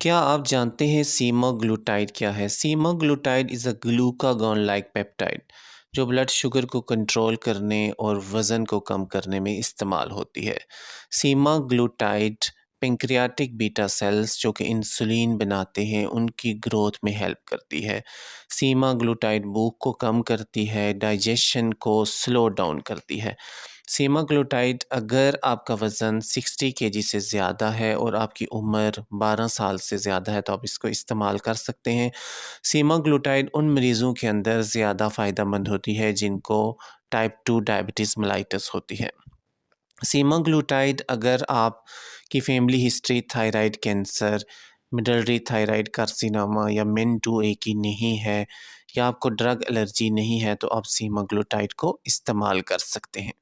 क्या आप जानते हैं सेमाग्लूटाइड क्या है? Semaglutide is a glucagon like peptide जो ब्लड शुगर को कंट्रोल करने और वज़न को कम करने में इस्तेमाल होती है। सेमाग्लूटाइड पैंक्रियाटिक बीटा सेल्स जो कि इंसुलिन बनाते हैं उनकी ग्रोथ में हेल्प करती है। सेमाग्लूटाइड भूख को कम करती है, डाइजेशन को स्लो डाउन करती है। सेमाग्लूटाइड अगर आपका वज़न 60 केजी से ज़्यादा है और आपकी उम्र 12 साल से ज़्यादा है तो आप इसको इस्तेमाल कर सकते हैं। सेमाग्लूटाइड उन मरीज़ों के अंदर ज़्यादा फ़ायदेमंद होती है जिनको टाइप 2 डायबिटीज़ मेलाइटस होती है। सेमाग्लूटाइड अगर आपकी family history thyroid cancer, medullary thyroid carcinoma या MEN2A की नहीं है या आपको ड्रग एलर्जी नहीं है तो आप सेमाग्लूटाइड को इस्तेमाल कर सकते हैं।